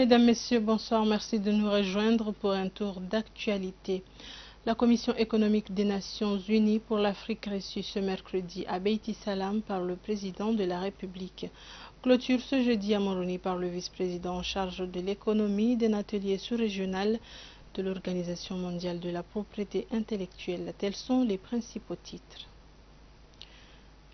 Mesdames, Messieurs, bonsoir. Merci de nous rejoindre pour un tour d'actualité. La Commission économique des Nations Unies pour l'Afrique reçue ce mercredi à Beiti Salam par le président de la République. Clôture ce jeudi à Moroni par le vice-président en charge de l'économie d'un atelier sous-régional de l'Organisation mondiale de la propriété intellectuelle. Tels sont les principaux titres.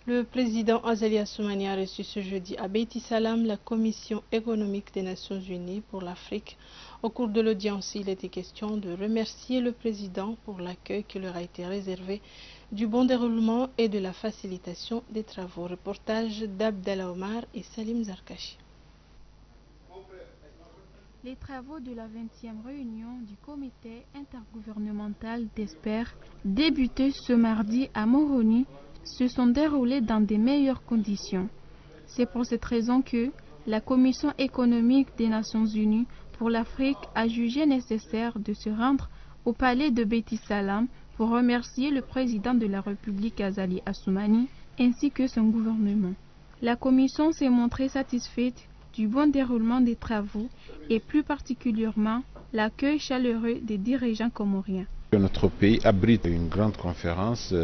Le président Azali Assoumani a reçu ce jeudi à Beiti Salam la Commission économique des Nations Unies pour l'Afrique. Au cours de l'audience, il était question de remercier le président pour l'accueil qui leur a été réservé, du bon déroulement et de la facilitation des travaux. Reportage d'Abdallah Omar et Salim Zarkachi. Les travaux de la 20e réunion du comité intergouvernemental d'experts débutés ce mardi à Moroni se sont déroulés dans des meilleures conditions. C'est pour cette raison que la Commission économique des Nations Unies pour l'Afrique a jugé nécessaire de se rendre au palais de Beiti Salam pour remercier le président de la République Azali Assoumani ainsi que son gouvernement. La Commission s'est montrée satisfaite du bon déroulement des travaux et plus particulièrement l'accueil chaleureux des dirigeants comoriens. Notre pays abrite une grande conférence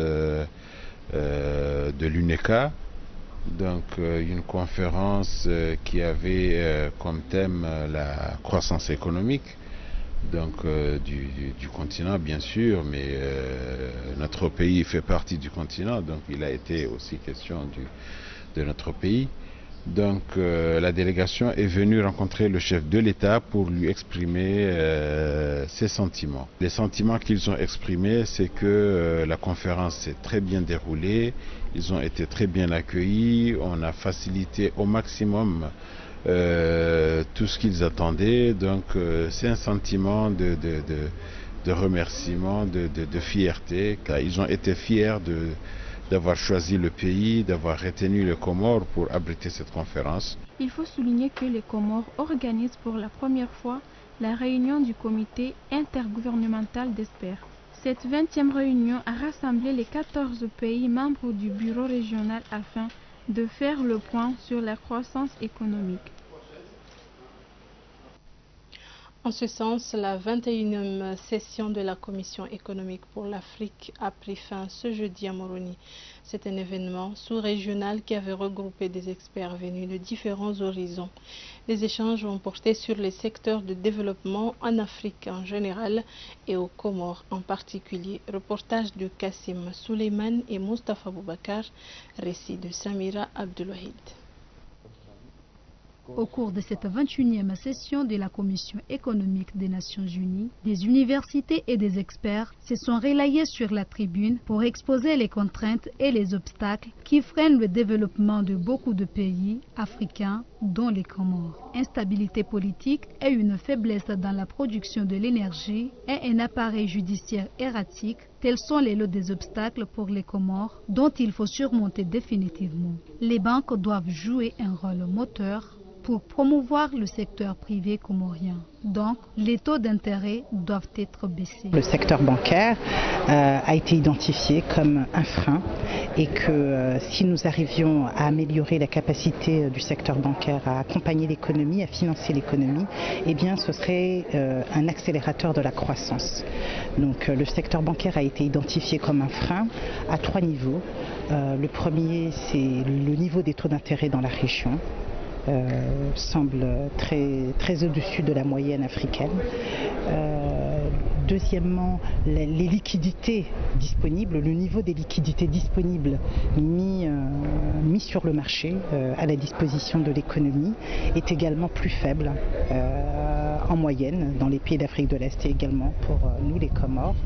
de l'UNECA, donc une conférence qui avait comme thème la croissance économique donc, du continent bien sûr, mais notre pays fait partie du continent, donc il a été aussi question de notre pays. Donc la délégation est venue rencontrer le chef de l'État pour lui exprimer ses sentiments. Les sentiments qu'ils ont exprimés, c'est que la conférence s'est très bien déroulée, ils ont été très bien accueillis, on a facilité au maximum tout ce qu'ils attendaient. Donc c'est un sentiment de remerciement, de fierté. Ils ont été fiers d'avoir choisi le pays, d'avoir retenu les Comores pour abriter cette conférence. Il faut souligner que les Comores organisent pour la première fois la réunion du comité intergouvernemental d'experts. Cette 20e réunion a rassemblé les 14 pays membres du bureau régional afin de faire le point sur la croissance économique. En ce sens, la 21e session de la Commission économique pour l'Afrique a pris fin ce jeudi à Moroni. C'est un événement sous-régional qui avait regroupé des experts venus de différents horizons. Les échanges ont porté sur les secteurs de développement en Afrique en général et aux Comores en particulier. Reportage de Kassim Suleiman et Mustafa Boubacar, récit de Samira Abdelwahid. Au cours de cette 21e session de la Commission économique des Nations Unies, des universités et des experts se sont relayés sur la tribune pour exposer les contraintes et les obstacles qui freinent le développement de beaucoup de pays africains, dont les Comores. Instabilité politique et une faiblesse dans la production de l'énergie et un appareil judiciaire erratique, tels sont les lots des obstacles pour les Comores dont il faut surmonter définitivement. Les banques doivent jouer un rôle moteur pour promouvoir le secteur privé comorien. Donc, les taux d'intérêt doivent être baissés. Le secteur bancaire a été identifié comme un frein et que si nous arrivions à améliorer la capacité du secteur bancaire à accompagner l'économie, à financer l'économie, eh bien ce serait un accélérateur de la croissance. Donc le secteur bancaire a été identifié comme un frein à 3 niveaux. Le premier, c'est le niveau des taux d'intérêt dans la région. Semble très au-dessus de la moyenne africaine. Deuxièmement, les liquidités disponibles, le niveau des liquidités disponibles mis sur le marché à la disposition de l'économie est également plus faible en moyenne dans les pays d'Afrique de l'Est et également pour nous les Comores.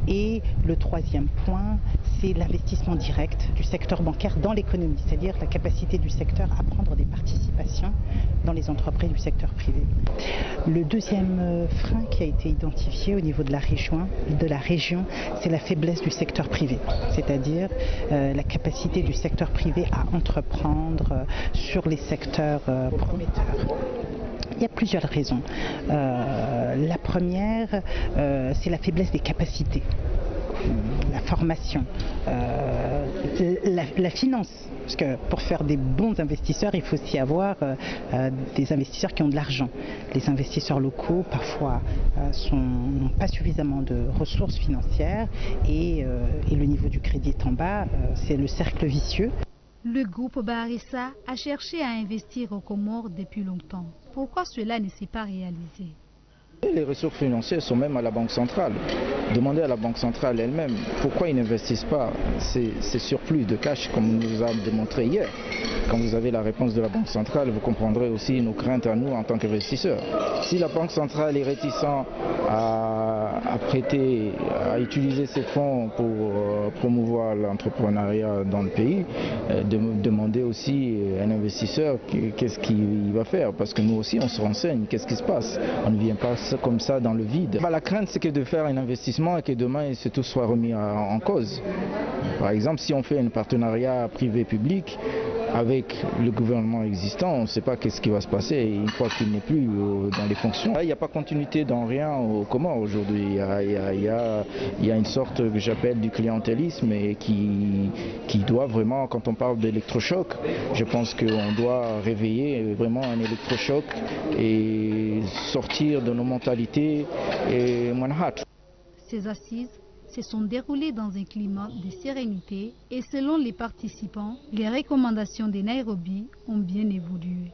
Et le troisième point, c'est l'investissement direct du secteur bancaire dans l'économie, c'est-à-dire la capacité du secteur à prendre des participations dans les entreprises du secteur privé. Le deuxième frein qui a été identifié au niveau de la région, c'est la faiblesse du secteur privé, c'est-à-dire la capacité du secteur privé à entreprendre sur les secteurs prometteurs. Il y a plusieurs raisons. La première, c'est la faiblesse des capacités. la formation, la finance. Parce que pour faire des bons investisseurs, il faut aussi avoir des investisseurs qui ont de l'argent. Les investisseurs locaux, parfois, n'ont pas suffisamment de ressources financières et le niveau du crédit est en bas. C'est le cercle vicieux. Le groupe Barissa a cherché à investir aux Comores depuis longtemps. Pourquoi cela ne s'est pas réalisé? Les ressources financières sont même à la Banque centrale. Demandez à la Banque centrale elle-même pourquoi ils n'investissent pas ces surplus de cash comme on nous a démontré hier. Quand vous avez la réponse de la Banque centrale, vous comprendrez aussi nos craintes à nous en tant qu'investisseurs. Si la Banque centrale est réticente à prêter, à utiliser ces fonds pour promouvoir l'entrepreneuriat dans le pays, demandez aussi à un investisseur qu'est-ce qu'il va faire. Parce que nous aussi, on se renseigne, qu'est-ce qui se passe. On ne vient pas comme ça dans le vide. La crainte, c'est que de faire un investissement et que demain, tout soit remis en cause. Par exemple, si on fait un partenariat privé-public avec le gouvernement existant, on ne sait pas qu'est-ce qui va se passer une fois qu'il n'est plus dans les fonctions. Il n'y a pas continuité dans rien au Comores aujourd'hui. Il y a une sorte que j'appelle du clientélisme et qui doit vraiment, quand on parle d'électrochoc, je pense qu'on doit réveiller vraiment un électrochoc et sortir de nos mentalités et manhat. Ces assises se sont déroulées dans un climat de sérénité et selon les participants, les recommandations de Nairobi ont bien évolué.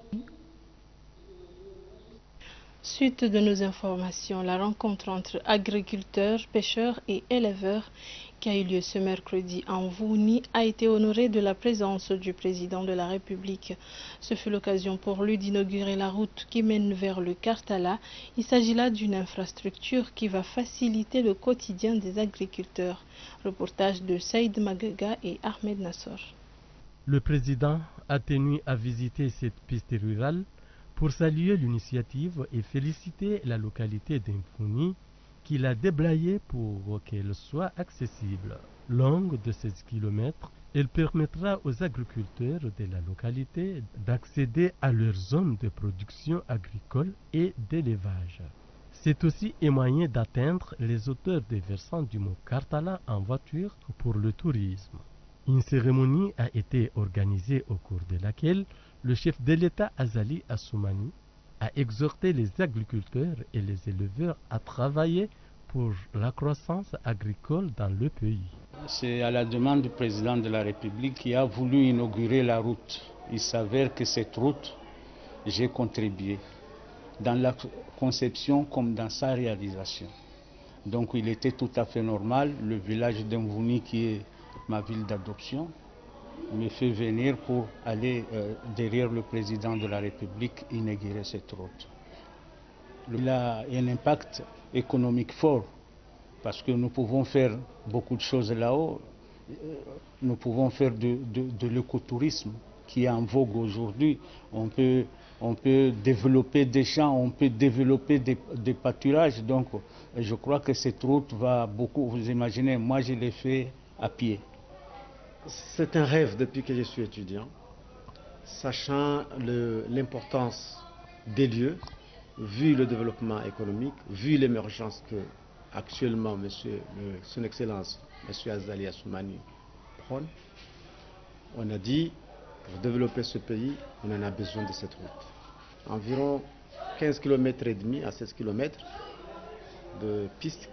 Suite de nos informations, la rencontre entre agriculteurs, pêcheurs et éleveurs qui a eu lieu ce mercredi en Wouni a été honorée de la présence du président de la République. Ce fut l'occasion pour lui d'inaugurer la route qui mène vers le Kartala. Il s'agit là d'une infrastructure qui va faciliter le quotidien des agriculteurs. Reportage de Saïd Magaga et Ahmed Nassor. Le président a tenu à visiter cette piste rurale pour saluer l'initiative et féliciter la localité d'Imfouni qu'il a déblayée pour qu'elle soit accessible. Longue de 16 km, elle permettra aux agriculteurs de la localité d'accéder à leur zone de production agricole et d'élevage. C'est aussi un moyen d'atteindre les hauteurs des versants du mont Kartala en voiture pour le tourisme. Une cérémonie a été organisée au cours de laquelle le chef de l'État Azali Assoumani a exhorté les agriculteurs et les éleveurs à travailler pour la croissance agricole dans le pays. C'est à la demande du président de la République qui a voulu inaugurer la route. Il s'avère que cette route, j'ai contribué dans la conception comme dans sa réalisation. Donc il était tout à fait normal, le village d'Imvouni qui est ma ville d'adoption, me fait venir pour aller derrière le président de la République inaugurer cette route. Il a un impact économique fort parce que nous pouvons faire beaucoup de choses là-haut. Nous pouvons faire de l'écotourisme qui est en vogue aujourd'hui. On peut développer des champs, on peut développer des pâturages. Donc je crois que cette route va beaucoup, vous imaginez, moi je l'ai fait à pied. C'est un rêve depuis que je suis étudiant, sachant l'importance des lieux, vu le développement économique, vu l'émergence que actuellement son Excellence, M. Azali Assoumani prône. On a dit, pour développer ce pays, on en a besoin de cette route. Environ 15 km et demi à 16 km de pistes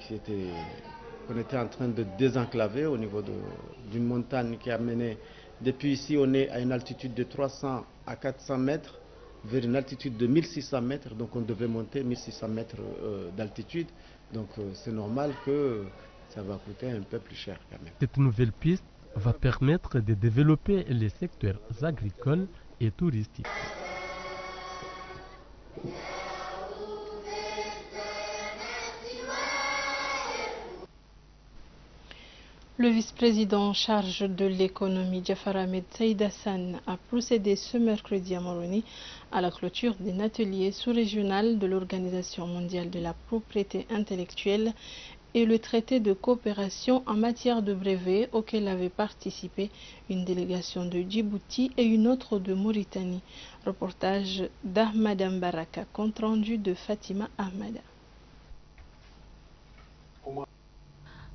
qu'on était en train de désenclaver au niveau d'une montagne qui a mené. Depuis ici, on est à une altitude de 300 à 400 mètres vers une altitude de 1600 mètres. Donc on devait monter 1600 mètres d'altitude. Donc c'est normal que ça va coûter un peu plus cher quand même. Cette nouvelle piste va permettre de développer les secteurs agricoles et touristiques. Le vice-président en charge de l'économie, Jafar Ahmed Saïd Hassan, a procédé ce mercredi à Moroni à la clôture d'un atelier sous-régional de l'Organisation mondiale de la propriété intellectuelle et le traité de coopération en matière de brevets auquel avaient participé une délégation de Djibouti et une autre de Mauritanie. Reportage d'Ahmad Mbaraka, compte rendu de Fatima Ahmada.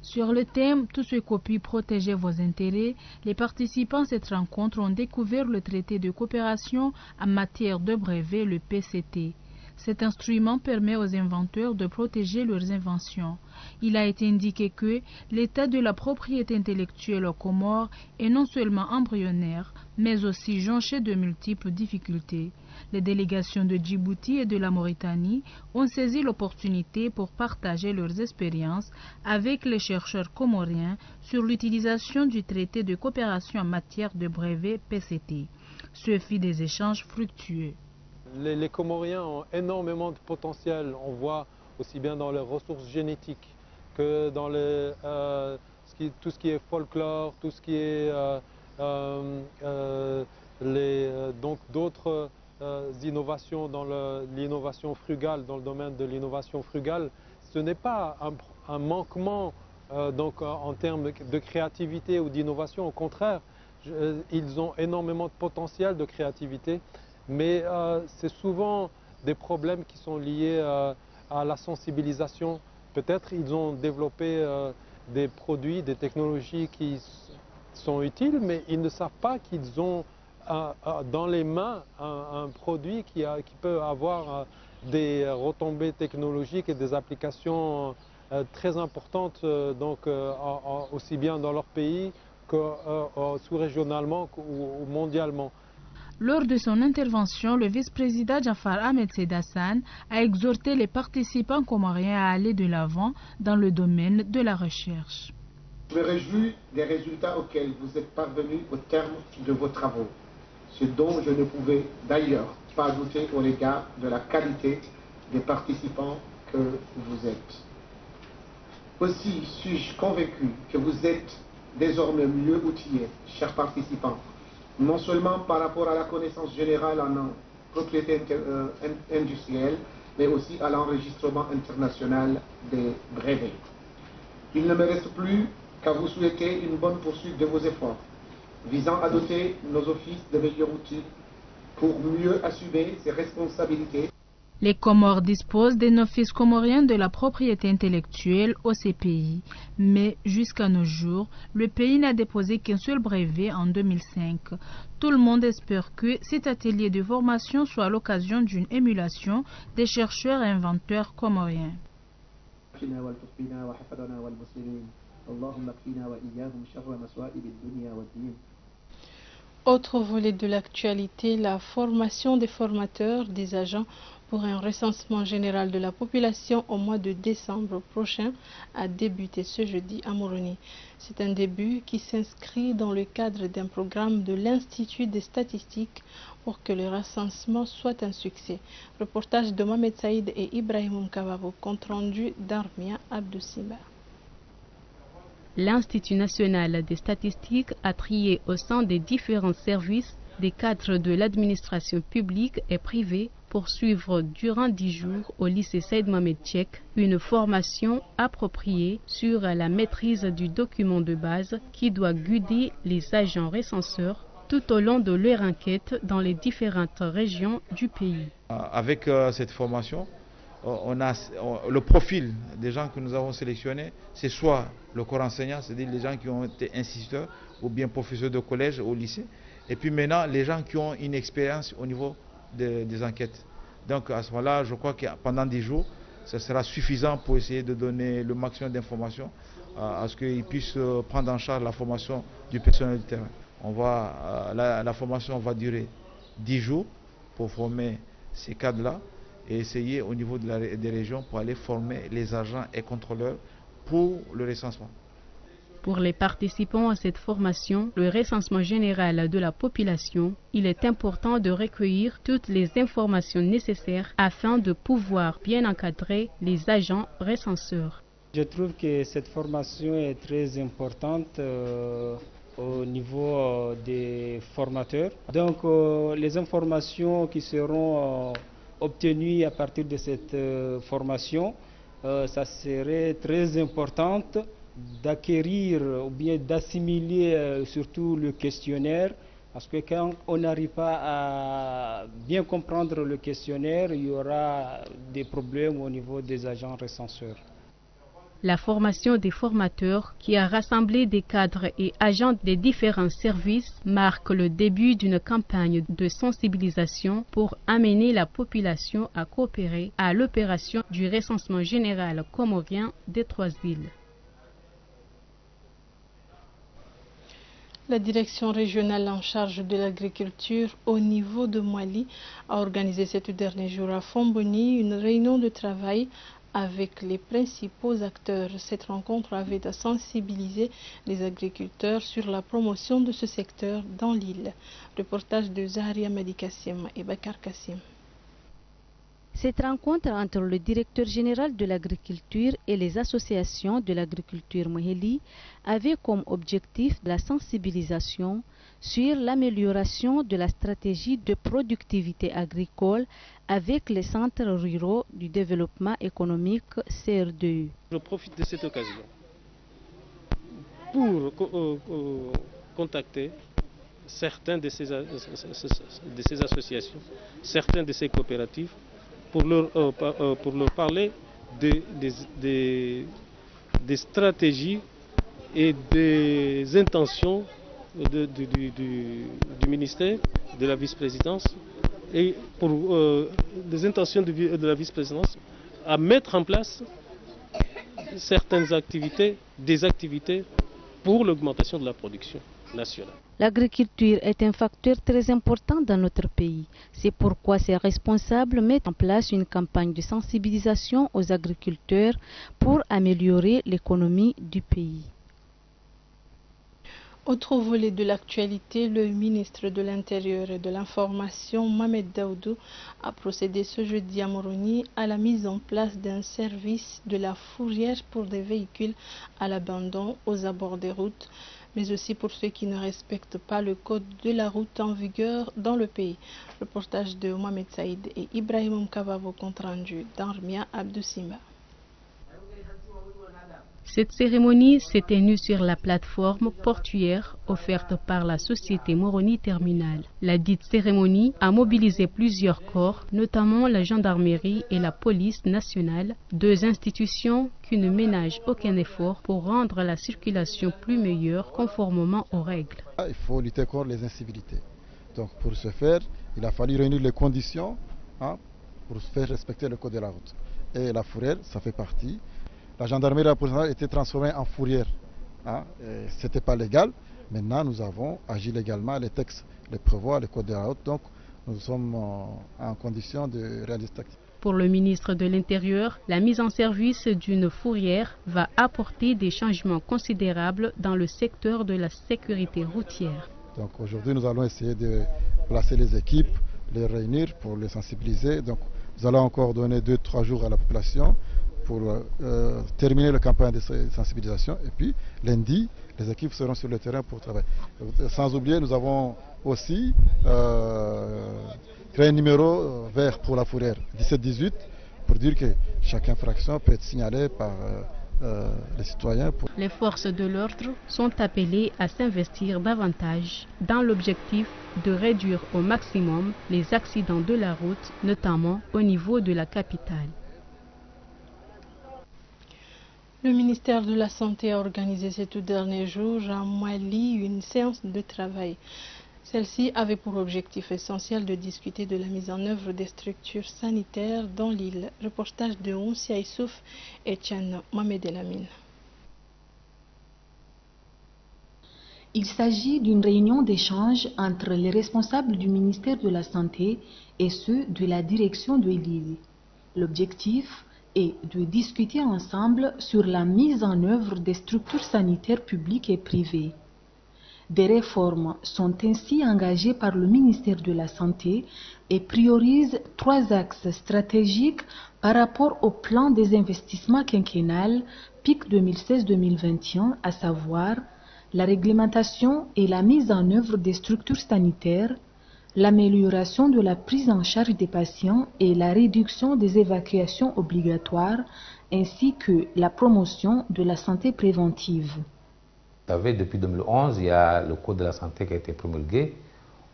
Sur le thème « Tout ce qu'on peut protéger vos intérêts », les participants à cette rencontre ont découvert le traité de coopération en matière de brevets, le PCT. Cet instrument permet aux inventeurs de protéger leurs inventions. Il a été indiqué que l'état de la propriété intellectuelle aux Comores est non seulement embryonnaire, mais aussi jonché de multiples difficultés. Les délégations de Djibouti et de la Mauritanie ont saisi l'opportunité pour partager leurs expériences avec les chercheurs comoriens sur l'utilisation du traité de coopération en matière de brevets PCT. Ce fit des échanges fructueux. Les Comoriens ont énormément de potentiel, on voit aussi bien dans leurs ressources génétiques que dans tout ce qui est folklore, tout ce qui est donc d'autres innovations dans l'innovation frugale, dans le domaine de l'innovation frugale. Ce n'est pas un manquement donc, en termes de créativité ou d'innovation, au contraire, ils ont énormément de potentiel de créativité. Mais c'est souvent des problèmes qui sont liés à la sensibilisation. Peut-être ils ont développé des produits, des technologies qui sont utiles, mais ils ne savent pas qu'ils ont dans les mains un produit qui peut avoir des retombées technologiques et des applications très importantes, donc, aussi bien dans leur pays que sous-régionalement ou mondialement. Lors de son intervention, le vice-président Jafar Ahmed Sedassan a exhorté les participants comoriens à aller de l'avant dans le domaine de la recherche. Je me réjouis des résultats auxquels vous êtes parvenus au terme de vos travaux, ce dont je ne pouvais d'ailleurs pas douter au regard de la qualité des participants que vous êtes. Aussi suis-je convaincu que vous êtes désormais mieux outillés, chers participants, non seulement par rapport à la connaissance générale en propriété industrielle, mais aussi à l'enregistrement international des brevets. Il ne me reste plus qu'à vous souhaiter une bonne poursuite de vos efforts, visant à doter nos offices de meilleurs outils pour mieux assumer ces responsabilités. Les Comores disposent d'un office comorien de la propriété intellectuelle OCPI, mais jusqu'à nos jours, le pays n'a déposé qu'un seul brevet en 2005. Tout le monde espère que cet atelier de formation soit l'occasion d'une émulation des chercheurs et inventeurs comoriens. Autre volet de l'actualité, la formation des formateurs, des agents pour un recensement général de la population au mois de décembre prochain a débuté ce jeudi à Moroni. C'est un début qui s'inscrit dans le cadre d'un programme de l'Institut des statistiques pour que le recensement soit un succès. Reportage de Mohamed Saïd et Ibrahim Kavavo, compte rendu d'Armia Abdou Simba. L'Institut national des statistiques a trié au sein des différents services des cadres de l'administration publique et privée pour suivre durant 10 jours au lycée Saïd Mohamed Tchek une formation appropriée sur la maîtrise du document de base qui doit guider les agents recenseurs tout au long de leur enquête dans les différentes régions du pays. Avec cette formation, on a le profil des gens que nous avons sélectionnés, c'est soit le corps enseignant, c'est-à-dire les gens qui ont été instituteurs ou bien professeurs de collège ou lycée, et puis maintenant les gens qui ont une expérience au niveau des enquêtes. Donc à ce moment-là, je crois que pendant 10 jours, ce sera suffisant pour essayer de donner le maximum d'informations à ce qu'ils puissent prendre en charge la formation du personnel du terrain. La formation va durer 10 jours pour former ces cadres-là et essayer au niveau des régions pour aller former les agents et contrôleurs pour le recensement. Pour les participants à cette formation, le recensement général de la population, il est important de recueillir toutes les informations nécessaires afin de pouvoir bien encadrer les agents recenseurs. Je trouve que cette formation est très importante au niveau des formateurs. Donc les informations qui seront obtenues à partir de cette formation, ça serait très importante d'acquérir ou bien d'assimiler surtout le questionnaire, parce que quand on n'arrive pas à bien comprendre le questionnaire, il y aura des problèmes au niveau des agents recenseurs. La formation des formateurs, qui a rassemblé des cadres et agents des différents services, marque le début d'une campagne de sensibilisation pour amener la population à coopérer à l'opération du recensement général comorien des 3 îles. La direction régionale en charge de l'agriculture au niveau de Mali a organisé ce dernier jour à Fomboni une réunion de travail avec les principaux acteurs. Cette rencontre avait à sensibiliser les agriculteurs sur la promotion de ce secteur dans l'île. Reportage de Zaharia Madikassim et Bakar Kassim. Cette rencontre entre le directeur général de l'agriculture et les associations de l'agriculture Moheli avait comme objectif la sensibilisation sur l'amélioration de la stratégie de productivité agricole avec les centres ruraux du développement économique CRDE. Je profite de cette occasion pour contacter certains de ces associations, certaines de ces coopératives, pour leur parler des stratégies et des intentions du ministère, de la vice-présidence, et pour des intentions de la vice-présidence à mettre en place certaines activités, des activités pour l'augmentation de la production nationale. L'agriculture est un facteur très important dans notre pays. C'est pourquoi ces responsables mettent en place une campagne de sensibilisation aux agriculteurs pour améliorer l'économie du pays. Autre volet de l'actualité, le ministre de l'Intérieur et de l'Information, Mohamed Daoudou, a procédé ce jeudi à Moroni à la mise en place d'un service de la fourrière pour des véhicules à l'abandon aux abords des routes, mais aussi pour ceux qui ne respectent pas le code de la route en vigueur dans le pays. Reportage de Mohamed Saïd et Ibrahim Mkavavo, compte rendu d'Armia Abdou Simba. Cette cérémonie s'est tenue sur la plateforme portuaire offerte par la société Moroni Terminal. La dite cérémonie a mobilisé plusieurs corps, notamment la gendarmerie et la police nationale, 2 institutions qui ne ménagent aucun effort pour rendre la circulation plus meilleure conformément aux règles. Il faut lutter contre les incivilités. Donc pour ce faire, il a fallu réunir les conditions pour faire respecter le code de la route. Et la fourrière, ça fait partie. La gendarmerie et la police a été transformée en fourrière. Ce n'était pas légal. Maintenant, nous avons agi légalement. Les textes les prévoient, le code de la route. Donc, nous sommes en condition de réaliser cette activité. Pour le ministre de l'Intérieur, la mise en service d'une fourrière va apporter des changements considérables dans le secteur de la sécurité routière. Donc, aujourd'hui, nous allons essayer de placer les équipes, les réunir pour les sensibiliser. Donc, nous allons encore donner 2-3 jours à la population pour terminer la campagne de sensibilisation. Et puis, lundi, les équipes seront sur le terrain pour travailler. Sans oublier, nous avons aussi créé un numéro vert pour la fourrière, 17-18, pour dire que chaque infraction peut être signalée par les citoyens. Les forces de l'ordre sont appelées à s'investir davantage dans l'objectif de réduire au maximum les accidents de la route, notamment au niveau de la capitale. Le ministère de la Santé a organisé ces tout derniers jours à Mali une séance de travail. Celle-ci avait pour objectif essentiel de discuter de la mise en œuvre des structures sanitaires dans l'île. Reportage de Onsia Issouf et Tchane Mohamed Elamine. Il s'agit d'une réunion d'échange entre les responsables du ministère de la Santé et ceux de la direction de l'île. L'objectif est de discuter ensemble sur la mise en œuvre des structures sanitaires publiques et privées. Des réformes sont ainsi engagées par le ministère de la Santé et priorisent 3 axes stratégiques par rapport au plan des investissements quinquennal PIC 2016-2021, à savoir la réglementation et la mise en œuvre des structures sanitaires, l'amélioration de la prise en charge des patients et la réduction des évacuations obligatoires, ainsi que la promotion de la santé préventive. Vous savez, depuis 2011, il y a le Code de la santé qui a été promulgué.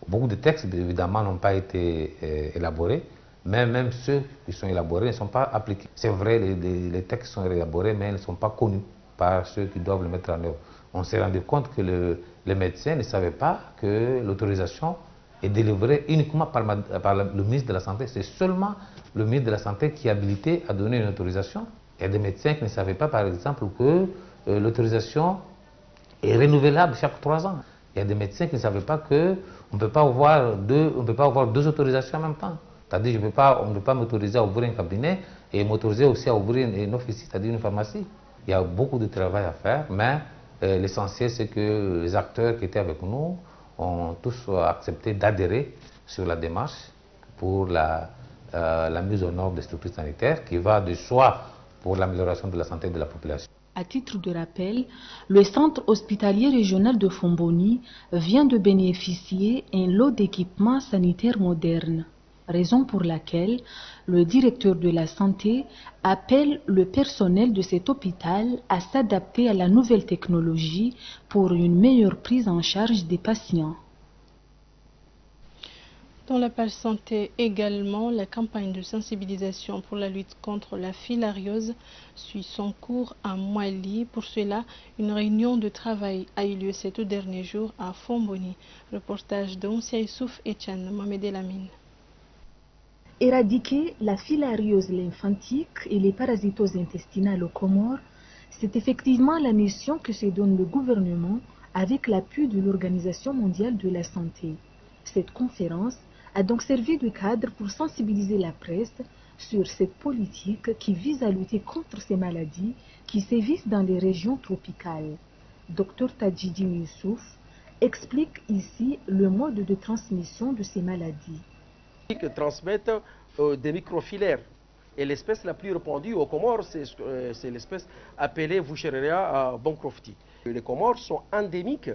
Beaucoup de textes, évidemment, n'ont pas été élaborés. C'est Mais même ceux qui sont élaborés ne sont pas appliqués. C'est vrai, les textes sont élaborés, mais ils ne sont pas connus par ceux qui doivent le mettre en œuvre. On s'est rendu compte que les médecins ne savaient pas que l'autorisation est délivrée uniquement par le ministre de la Santé. C'est seulement le ministre de la Santé qui est habilité à donner une autorisation. Il y a des médecins qui ne savaient pas, par exemple, que l'autorisation est renouvelable chaque 3 ans. Il y a des médecins qui ne savaient pas qu'on ne peut pas avoir deux autorisations en même temps. C'est-à-dire on ne peut pas m'autoriser à ouvrir un cabinet et m'autoriser aussi à ouvrir une officine, c'est-à-dire une pharmacie. Il y a beaucoup de travail à faire, mais l'essentiel c'est que les acteurs qui étaient avec nous ont tous accepté d'adhérer sur la démarche pour la mise en œuvre des structures sanitaires qui va de soi pour l'amélioration de la santé de la population. À titre de rappel, le centre hospitalier régional de Fomboni vient de bénéficier d'un lot d'équipements sanitaires modernes, raison pour laquelle le directeur de la santé appelle le personnel de cet hôpital à s'adapter à la nouvelle technologie pour une meilleure prise en charge des patients. Dans la page santé également, la campagne de sensibilisation pour la lutte contre la filariose suit son cours à Mouali. Pour cela, une réunion de travail a eu lieu ces 2 derniers jours à Fomboni. Reportage d'Onsia Youssouf et Tchan Mohamed Elamine. Éradiquer la filariose lymphatique et les parasitoses intestinales aux Comores, c'est effectivement la mission que se donne le gouvernement avec l'appui de l'Organisation mondiale de la santé. Cette conférence a donc servi de cadre pour sensibiliser la presse sur cette politique qui vise à lutter contre ces maladies qui sévissent dans les régions tropicales. Dr Tadjidine Youssouf explique ici le mode de transmission de ces maladies. Qui transmettent des microfilaires. Et l'espèce la plus répandue aux Comores, c'est l'espèce appelée Wuchereria bancrofti. Les Comores sont endémiques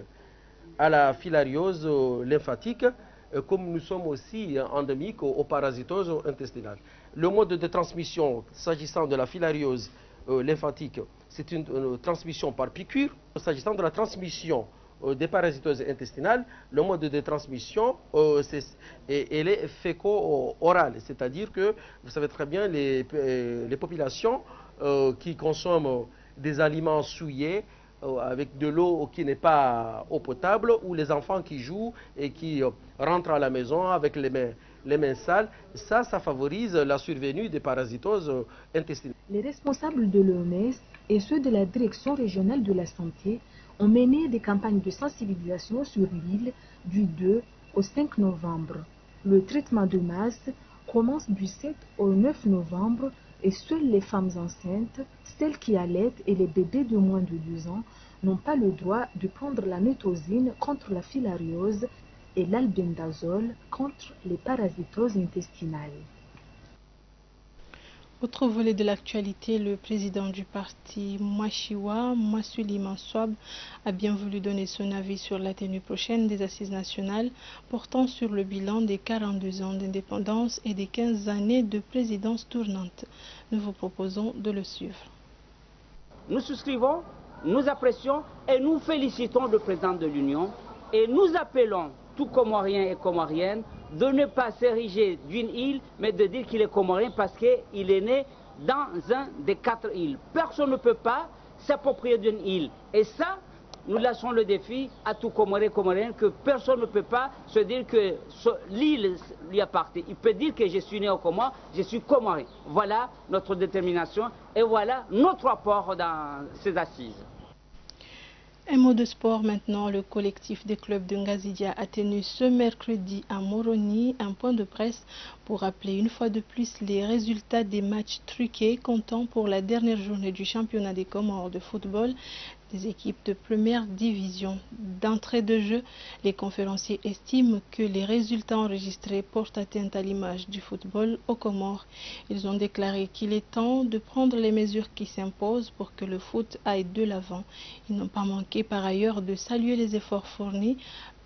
à la filariose lymphatique, comme nous sommes aussi endémiques aux parasitoses intestinales. Le mode de transmission, s'agissant de la filariose lymphatique, c'est une transmission par piqûre. S'agissant de la transmission des parasitoses intestinales, le mode de transmission, elle est féco-orale, c'est-à-dire que, vous savez très bien, les populations qui consomment des aliments souillés, avec de l'eau qui n'est pas eau potable, ou les enfants qui jouent et qui rentrent à la maison avec les mains sales, ça favorise la survenue des parasitoses intestinales. Les responsables de l'OMS et ceux de la Direction régionale de la santé ont mené des campagnes de sensibilisation sur l'île du 2 au 5 novembre. Le traitement de masse commence du 7 au 9 novembre et seules les femmes enceintes, celles qui allaitent et les bébés de moins de 2 ans n'ont pas le droit de prendre la méthosine contre la filariose et l'albendazole contre les parasitoses intestinales. Autre volet de l'actualité, le président du parti Mouachiwa, Mouassouli Mansouab, a bien voulu donner son avis sur la tenue prochaine des assises nationales portant sur le bilan des 42 ans d'indépendance et des 15 années de présidence tournante. Nous vous proposons de le suivre. Nous souscrivons, nous apprécions et nous félicitons le président de l'Union et nous appelons tout Comorien et Comorienne de ne pas s'ériger d'une île, mais de dire qu'il est Comorien parce qu'il est né dans un des 4 îles. Personne ne peut pas s'approprier d'une île. Et ça, nous laissons le défi à tout Comorien et Comorienne que personne ne peut pas se dire que l'île lui appartient. Il peut dire que je suis né au Comores, je suis Comorien. Voilà notre détermination et voilà notre apport dans ces assises. Un mot de sport maintenant. Le collectif des clubs de Ngazidia a tenu ce mercredi à Moroni un point de presse pour rappeler une fois de plus les résultats des matchs truqués comptant pour la dernière journée du championnat des Comores de football des équipes de première division. D'entrée de jeu, les conférenciers estiment que les résultats enregistrés portent atteinte à l'image du football aux Comores. Ils ont déclaré qu'il est temps de prendre les mesures qui s'imposent pour que le foot aille de l'avant. Ils n'ont pas manqué par ailleurs de saluer les efforts fournis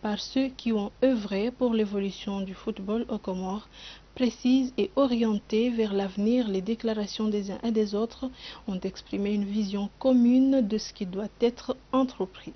par ceux qui ont œuvré pour l'évolution du football aux Comores. Précises et orientées vers l'avenir, les déclarations des uns et des autres ont exprimé une vision commune de ce qui doit être entrepris.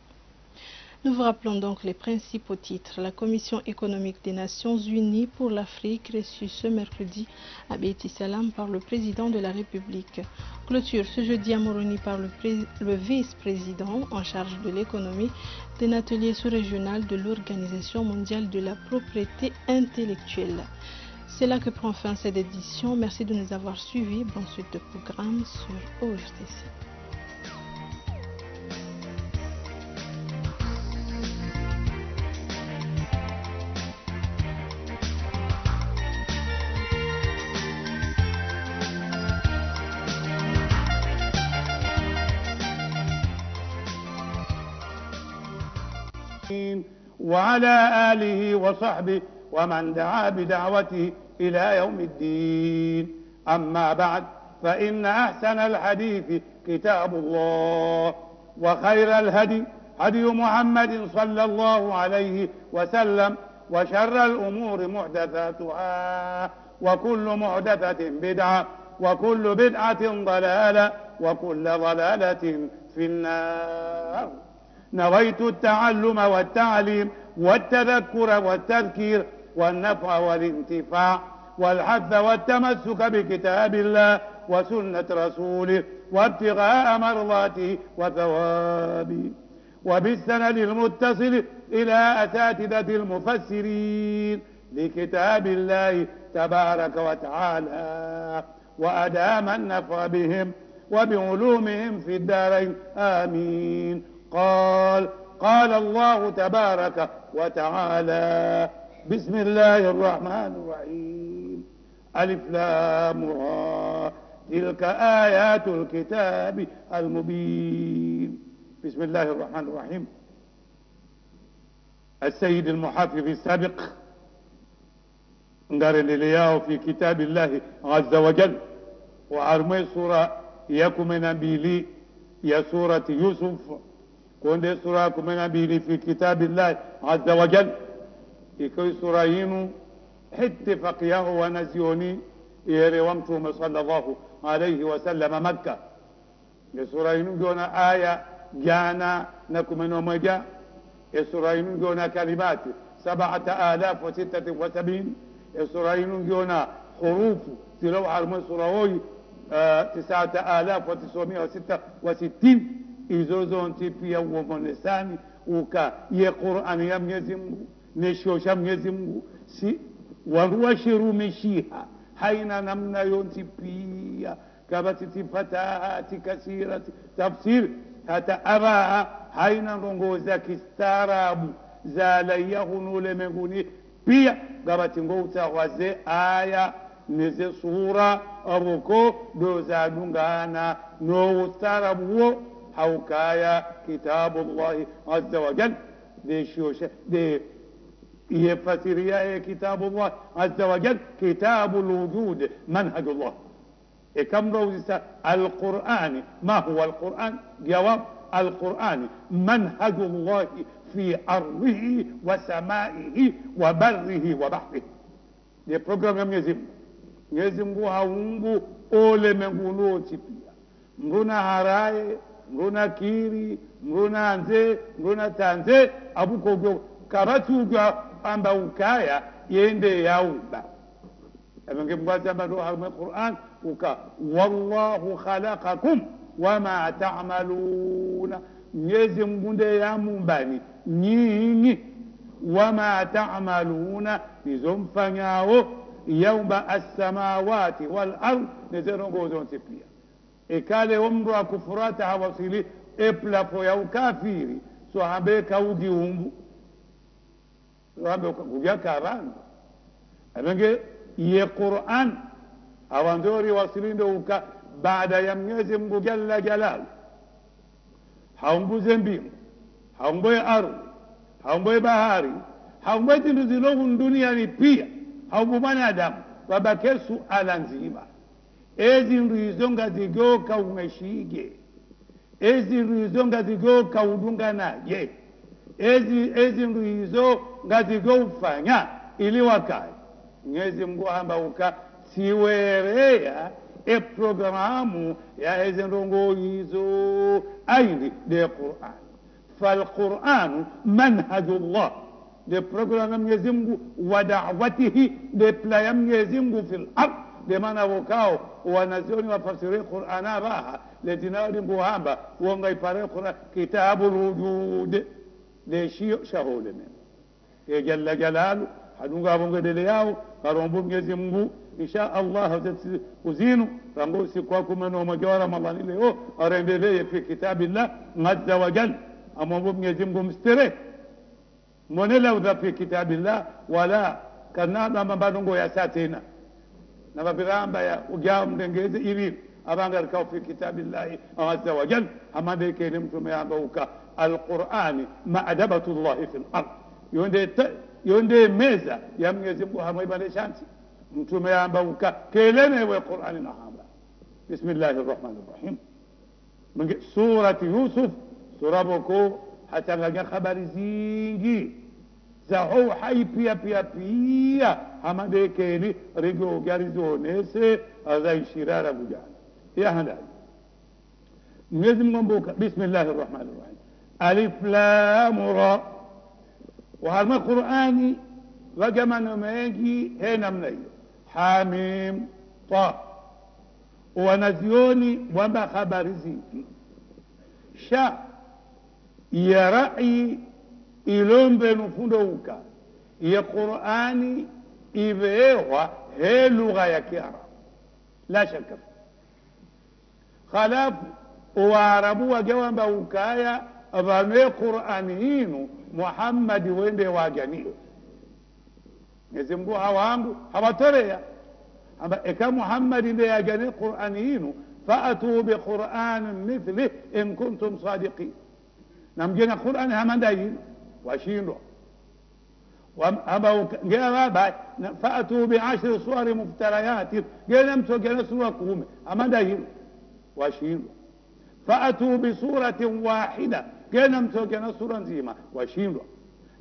Nous vous rappelons donc les principaux titres. La Commission économique des Nations Unies pour l'Afrique reçue ce mercredi à Beiti Salam par le président de la République. Clôture ce jeudi à Moroni par le vice-président en charge de l'économie d'un atelier sous-régional de l'Organisation mondiale de la propriété intellectuelle. C'est là que prend fin cette édition. Merci de nous avoir suivis. Bonne suite de programme sur ORTC. وعلى آله وصحبه ومن دعا بدعوته إلى يوم الدين. أما بعد فإن أحسن الحديث كتاب الله وخير الهدي هدي محمد صلى الله عليه وسلم وشر الأمور محدثاتها وكل محدثة بدعة وكل بدعة ضلالة وكل ضلالة في النار. نويت التعلم والتعليم والتذكر والتذكير والنفع والانتفاع والحث والتمسك بكتاب الله وسنة رسوله وابتغاء مرضاته وثوابه، وبالسند المتصل إلى أساتذة المفسرين لكتاب الله تبارك وتعالى، وأدام النفع بهم وبعلومهم في الدارين آمين. قال الله تبارك وتعالى: بسم الله الرحمن الرحيم، ألف لام را، تلك آيات الكتاب المبين. بسم الله الرحمن الرحيم. السيد المحافظ السابق قال للياو في كتاب الله عز وجل وأرمي سورة يكم نبيلي يا سورة يوسف كون سورة كمنا بيلي في كتاب الله عز وجل يكوي سورة ينو حتى فقياه ونزيوني يرومتهم صلى الله عليه وسلم مكة سورة ينو جونا آية جانا نكمنا مجا سورة ينو جونا كلمات 7076 سورة ينو جونا حروف تلو عرم سورة 9966 izozonti pia uomonesani uka ye Qur'ani ya Mwenyezi Mungu neshosha Mwenyezi Mungu si waruashirumishiha haina namna yonti pia kabati fatahati kasirati tafsir hata abaha haina ngongoza kistaarabu za layahunu lemenguni pia kabati ngouta waze aya neze sura aruko doza dungana no ustaarabu حوكايا كتاب الله عز وجل دي يفسريا كتاب الله عز وجل كتاب الوجود منهج الله كم روزة القرآن ما هو القرآن؟ جواب: القرآن منهج الله في أرضه وسمائه وبره وبحره. دي بروجرام يزم هاونغو أولي منغولو تبيا مرونا هراي mruna kiri mruna nze mruna tanze abuko karatuga amba ukaya yende yaumba abenge mwaza bado al-Qur'an uka wallahu khalaqakum wama ta'maluna Mwenyezi Mungu ndiye yamumbani nyinyi wama ta'maluna nizomfanyao yaumba as-samawati wal ard nizerongozo nsipia ekale omru akufurata hawasili eplafo ya ukafiri so hambe kaugi umbu so hambe kugya karanga abenge ye Qur'an awandori wasilindo uka baada ya Mwenyezi Mungu jalla jalal haumbuze mbingu haumboe ardhi haumboe bahari haumboe tindu zilogu duniani pia haumbu mwanadamu wabake suala nzima ezi nruizo ngazigoka umeshige ezi nruizo ngazigoka udunga naje ezi nruizo ngazigo ufanya ili wakai Mwenyezi Mungu hamba uka siwerea programu ya ezi ndongo hizo aindi de Qur'an falquranu manhajullah, de programme ya Mwenyezi Mungu, wa da'watihi, de plan ya Mwenyezi Mungu fil ard. De maana wokao wanazioni wafasiri Qur'ana baha letinawadi mbuhamba wonga ipare Qur'an kitabul wujud de shahole men e jalla jalalu hadunga bonga dele yao karombo Mwenyezi Mungu insha Allah uzinu rango sikwa kumeno majora Ramadhani leo arendelee fi kitabillah azza wa jalla amombo Mwenyezi Mungu mstere monela udha fi kitabillah wala kanaba mabadongo ya satina na babiramba ya ugao mdengeze hivi abanga rikao fi kitabillahi azza wa jalla amade kene mtume ambauka alqur'ani ma'adabatullahi fil ard yonde meza ya Mwenyezi Mungu hamwibane shanti mtume ambauka kelene wa qur'ani na hamba bismillahir rahmanir rahim surati yusuf suraboko hatanga habari zingi za hai pia hamade keni rigo garizonese azai shirara bujana ya handa Mwenyezi Mungu mbuka bismillahir rahmanir rahim alif lam ra wa harma qur'ani wajamano mengi hena mnayo hamim ta wanazioni wamba habari zingi sha ya rai ilombe nufundo uka ya Qur'ani ivewa he lugha ya Kiarabu la shaka khalafu waarabu wajawamba ukaya avame Qur'ani hinu Muhammad wende wajanio Mwenyezi Mungu hawangu hawatorea amba eka Muhammad ndiye yajani Qur'ani hinu fa'atu bi Qur'anin mithli in kuntum sadiqin namjenga Qur'ani hamandai washindwa ambao ngea baba fa'atu bi 10 suwar muftariyat gena mtogena sura 10 amanda hiyo washindwa fa'atu bi suratin wahida gena mtogena sura nzima washindwa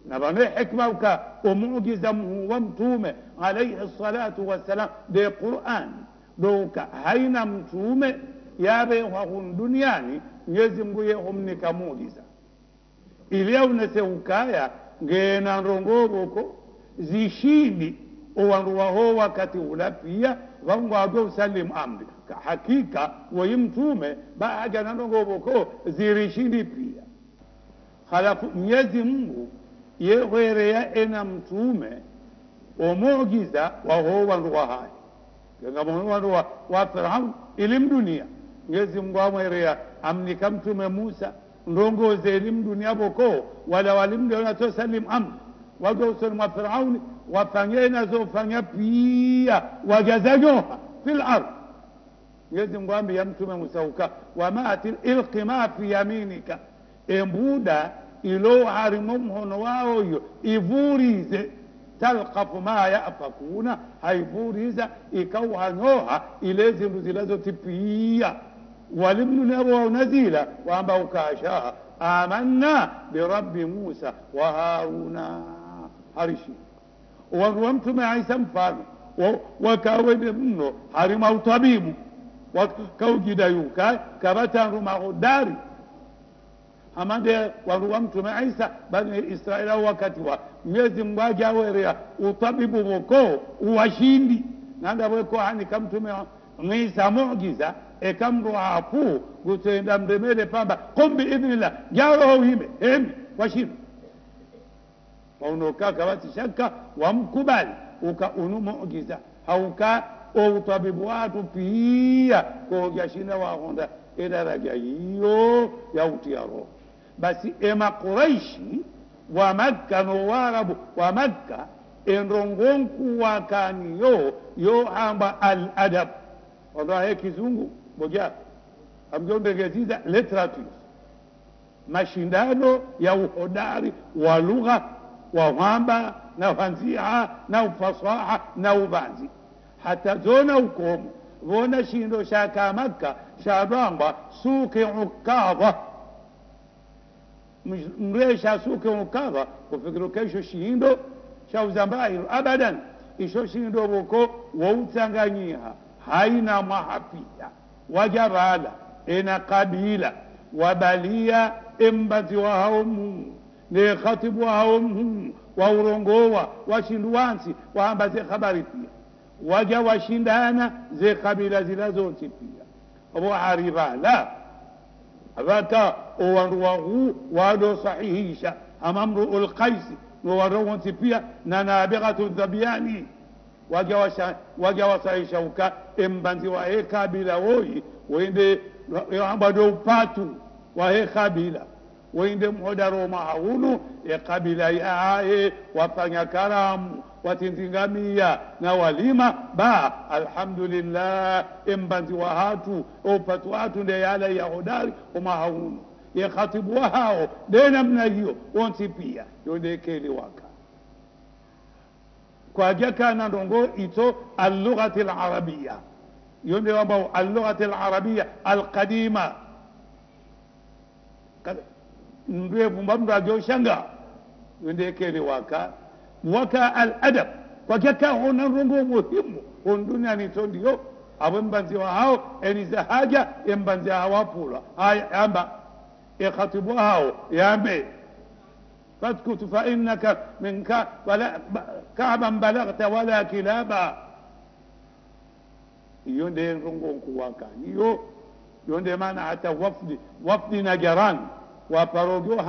na bana hikma uka umugiza wa mtume alayhi salatu wassalam de Qur'an doka haina mtume yabe wa duniani Mwenyezi Mungu yehumnika muugiza ili unese ukaya ngena rongoboko zishindi owanruwaho wakati ula pia wangwado salim amri hakika wayimtume baaga na rongoboko zirishindi pia halafu Mwenyezi Mungu yewerea ena mtume omugiza waho wanruwa hai ngamo wanruwa wa Firaun ilim dunia Mwenyezi Mungu amwerea amnika mtume Musa ndongoze elimu dunia boko wala walimu ndio wanatosalim amri wagoson wa Firauni wafanye nazofanya pia wajazajoha fil ard Mwenyezi Mungu ambi mtume Musa uka wamaatil ilqi ma fi yaminika embuda ilo harimu mhono wao yo ivurize talqafu ma yafakuna haivuriza ikauhanyoha ile zindu zilazotipia ولمن نبوه نزيلا وأنبا وكاشا آمنا برب موسى وهارون هرشي ونومت مع عيسى مفانو وكاود منه حرمه طبيب وكوجد يوكا كبتان رماه داري أما ده ونومت مع عيسى بني إسرائيل وكتوا ميزم واجاوريا وطبيب وكو وشيندي ناندا وكو عني كمتم عيسى معجزة ekamro afu gutenda mdemele pamba qum bi idhnillah jaro hime washim waunoka kawati shaka wamkubali uka unu muugiza hauka o tabibu watu pia ko yashina wa honda daraja hiyo ya utiaro basi ema Quraishi wa Makka no warabu wa Makka enrongonku wakaniyo yo amba al adab wallahi kizungu moja amjondegetiza literature mashindano ya uhodari wa lugha wa wamba na fanzia na ufasaha na ubanzi hata zona ukomo vona shindo shaka Makka shabamba suki ukadha mresha suki ukadha kufikiri kesho shindo cha uzambairo abadan isho shindo boko wa utanganyiha haina mahapia wajabala ina kabila wabalia embazi wa haumu ne khatibu wa haumu wa urongowa washindu wansi wahamba ze habari pia waja washindana ze kabila zilazonsi pia abo haribala abaka owandu wahu wado sahihisha amamru ulqaisi no waronsi pia na nabigatu dhabiyani waja wasahisha uka embanzi wa he kabila woi wende ambado upatu wa he kabila wende mhodaro mahunu ya kabila yae wafanya karamu watinzingamia na walima ba alhamdulillah embanzi wa hatu upatu hatu nde yala ya hodari umahunu ya khatibu wa hao de namna hiyo wonsi pia yonde keli waka kwa jaka na ndongo ito al-lughati al-arabiyya yonde wambao al-lughati al-arabiyya al-qadima ndiye mbamdu ajoshanga yonde keli waka al-adab kwa jaka hona ndongo muhimu hondunia ni tondio abo mbanzi wa hao eniza haja mbanzi hawapula haya amba yakhatibu hao yambe فاسكت فإنك من كعبا بلغت ولا كلابا يونده رنغو كواكا يونده مانا حتى وفد نجران وفروجو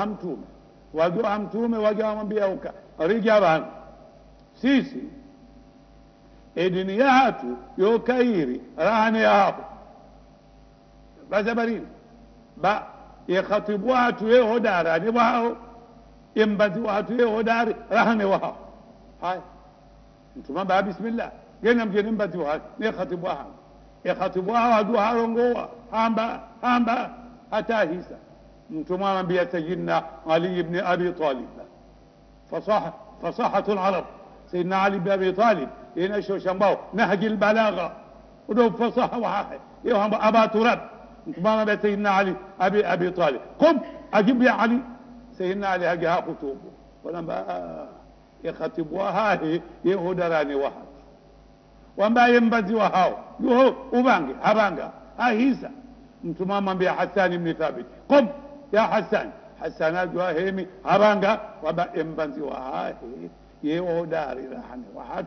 همتومه وجو منبيوكا رجبان سيسي ادنياتو يو كايري راني هابو بزبرين با يخطبوها تو يهودارا نباهو embazi watu ye hodari rahane wao hay ntuma ba bismillah gena mjeni embazi wao ne khatibu wao e khatibu wao adu harongoa hamba hata hisa ntuma anambia sayyidina ali ibn abi talib fasaha al-arab sayyidina ali ibn abi talib ina sho shambao nahj al-balagha ودو فصاحه واحد يوم ابا تراب ntuma anambia sayyidina ali abi talib قم اجب يا علي سيدنا علي هجها خطوبه ولما يخطبوها هي يهودراني واحد وما ينبذي وهاو يهو وبانجي هبانجا هيسا انتما من بي حسان بن ثابت قم يا حسان الجواهيمي هبانجا وما ينبذي وهاو يهوداري رحني واحد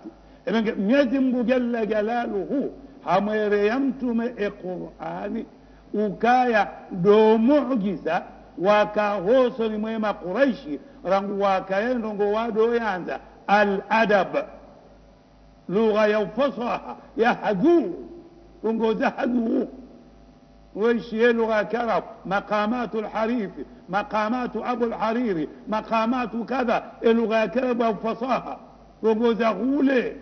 ميزم جل جلاله هم يمتم القرآن وكايا دو معجزة wakahoso ni mwema Quraishi rangu wakaendongo wado yanza al-adab lugha ya fasaha ya hadu ngo za hadu ويشي لغة كرب مقامات الحريف مقامات أبو الحريري مقامات كذا لغة كرب وفصاحة رجوز غولي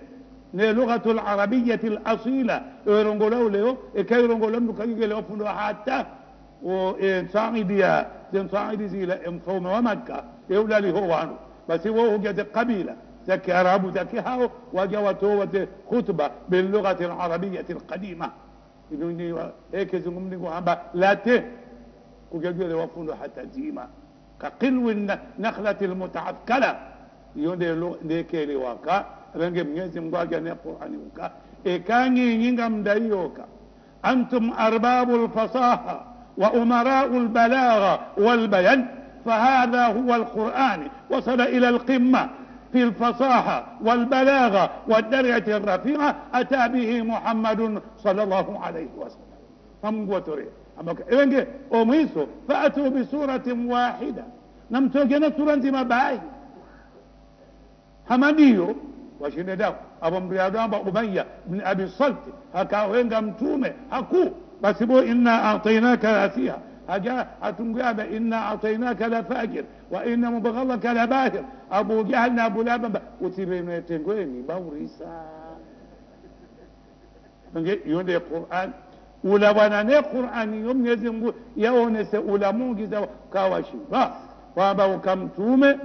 لغة العربية الأصيلة رنقولوا له كي رنقولوا له كي يقولوا حتى وصاعدية صاعدي زيلا مفهوم ومكة يولا لي هو عنه بس هو جد قبيلة ذكي عرب ذكي هاو وجوته خطبة باللغة العربية القديمة إنه هيك زمني وهم لا ته وجدوا يوفون حتى زيما كقلو النخلة المتعفكلة يوندي كيلي واكا رنجم يزم واجا القرآن وكا إكاني ينجم دايوكا أنتم أرباب الفصاحة وأمراء البلاغة والبيان فهذا هو القرآن وصل إلى القمة في الفصاحة والبلاغة والدرجة الرفيعة أتى به محمد صلى الله عليه وسلم هم قوتوري إذن أميسو فأتوا بسورة واحدة نمتو جنة سورة ما باي همانيو وشين داو أبو مريادان أبو أمية بن أبي الصلت هكاو هنغا متومة هكو بس بو إنا أعطيناك لأسيها هجا أتنقى إنا أعطيناك لفاجر وإن مبغضك لباهر أبو جهل أبو لابا وتبين يتنقيني بوريسا يوندي القرآن ولوانا القرآن يوم يزم يونس ولا موجزة كواشي وابو كم تومة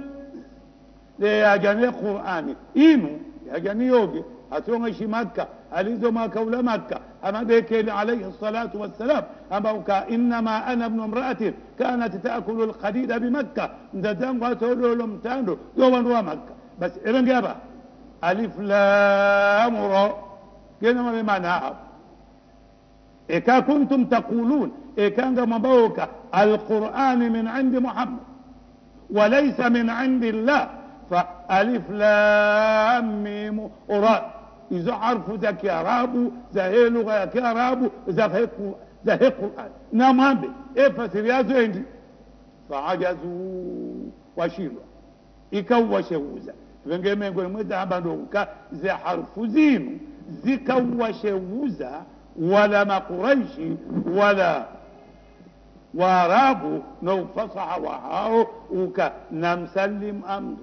ليجاني القرآن إيمو يجاني يوجي أتونغشي مكة أليزو ما كولا مكة أما ذيك عليه الصلاة والسلام أما إنما أنا ابن امرأة كانت تأكل القديد بمكة ندزان قاتلوا لهم تاندو يوم مكة بس إذن جابا ألف لام را كنا ما بمعنى إذا كنتم تقولون إكانغا مبوكا القرآن من عند محمد وليس من عند الله فألف لام ميم راء إذا عرف ذاك عرب زي لغة عرب زي قرآن نعم إفسر يا زين فعجزوا وشيلوا ikawasheuza wengine ngomweza abandoka za harfu zinu zikawasheuza wala makuraishi wala waarabu na ufasaha wa hao uka namsallim amri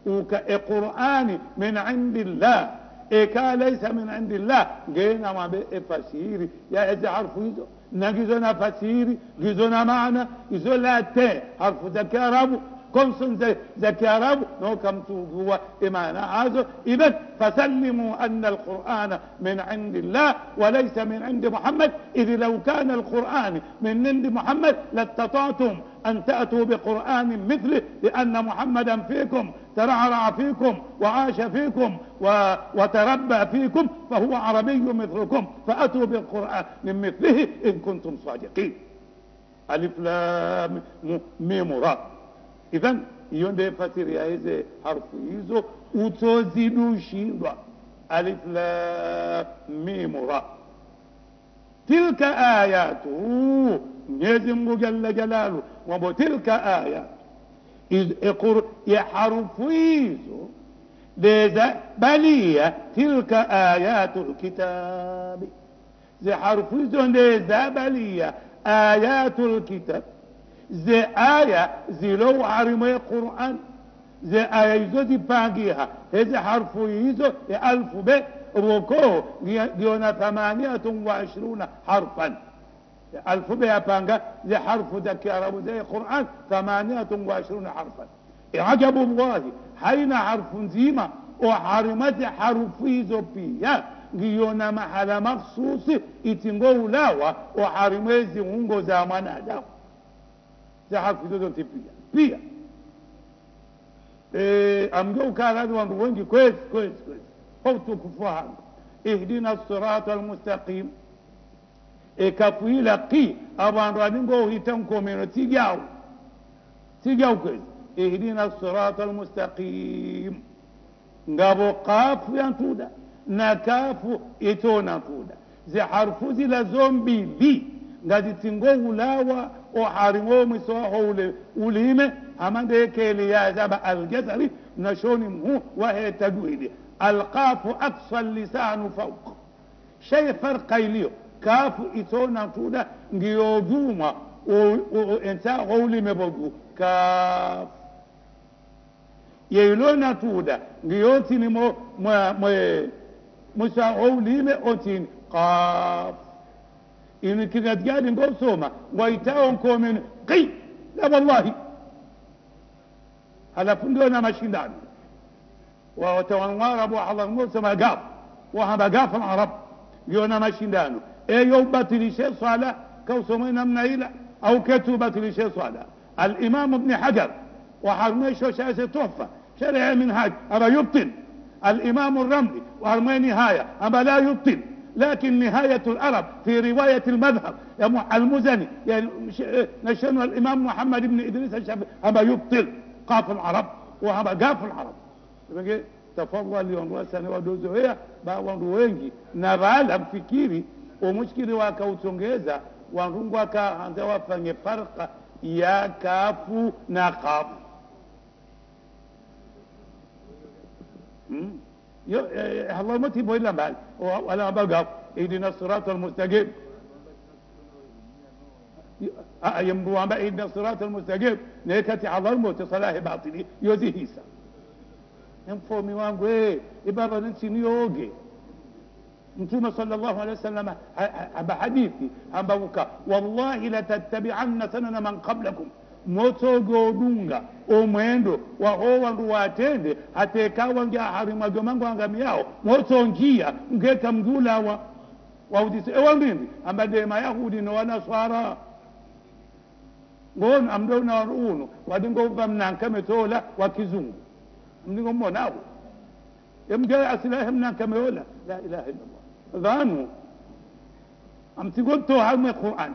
uka qur'ani min indillah eka laysa min indillah ngena mabe fasiri ya hizo harfu hizo na gizo na fasiri gizo na maana hizo la te harfu za kiarabu كونسون زي كياراب نو كم هو إيمان هذا إذن فسلموا أن القرآن من عند الله وليس من عند محمد إذ لو كان القرآن من عند محمد لاستطعتم أن تأتوا بقرآن مثله لأن محمدا فيكم ترعرع فيكم وعاش فيكم وتربى فيكم فهو عربي مثلكم فأتوا بالقرآن من مثله إن كنتم صادقين ألف لام ميم راء إذن يوندي فاتير يا إيزي حرف إيزو وتوزيدو شيندوا ألف لام ميم راء تلك آياته نيزم جل جلاله وبو تلك آيات إذ إقر يحرف إيزو لذا بلية تلك آيات الكتاب زي حرف إيزو لذا بلية آيات الكتاب زي آية زي لو عرمي القرآن زي آية يزو دي بانجيها هذا حرف يزو ألف ب روكو ديونا 28 حرفا ألف ب بانجا زي حرف ذكي عربو زي القرآن 28 حرفا عجب الله حين حرف زيمة وحرمت حرف يزو بيا ديونا محل مخصوص يتنغو لاوا وحرمي زي هنغو زمان أداو za harfu zote pia amgeu kana watu wengi kwezi hotu kufahamu ihdina sirata almustaqim kafuila qi abantu adingo hitanko meno tigao kwezi ihdina sirata almustaqim ngabo qafu yantuda na kafu itona tuda za harfu zila zombi bi ngadi tingo ulawa وحارمو مسواه وليمه أمان ديكي ليازب الجزري نشوني مهو وهي تجويدي القاف أقصى اللسان فوق شيء فرق ليو كاف إتونا تودا نيوجوما وإنسا غولي مبوجو كاف يلونا تودا نيوتيني مسواه وليمه أوتين قاف إن كنت قاعد نقول سوما ويتاهم كومن قي لا والله هذا فندونا ماشيين دان وتوانوار أبو حضر موسى ما قاف وهذا قاف العرب يونا ماشيين دانو إيه يوم باتلي شيء صالة كوسومين من إلى أو كتبت لي شيء صالة الإمام ابن حجر وحرميش وشاسة تحفة شرع منهاج أبا يبطل الإمام الرملي وحرمي نهاية أبا لا يبطل لكن نهاية العرب في رواية المذهب المزني يعني نشأنه الإمام محمد بن إدريس الشافعي أبا يبطل قاف العرب وأبا قاف العرب تفضل يوم وسنة ودوزو هي باوانdu wengi na wala mfikiri umushkili wakautongeza wangu wakaanza wafanye farqa ya kafu na qafu الله ما تبغى إلا مال ولا بقى إهدنا الصراط المستقيم يمبوا ما إهدنا الصراط المستقيم نيكتي على الموت صلاة باطني يوزي هيسا ينفومي وانقوي إبابا ننسي نيوغي نتوما صلى الله عليه وسلم أبا حديثي أبا وكا والله لتتبعن سنن من قبلكم moto godunga omwendo wa wandu watende ateka wangia harima gomango angamiao moto njia ngeka mgula wa udise ewambindi ambade mayahudi no wanaswara ngon amdo na uno wadingo vamnanka metola wa kizungu mningo mmonao yemgaya asilahem nanka meola la ilaha illa allah dhanu amtigonto hamu Qur'an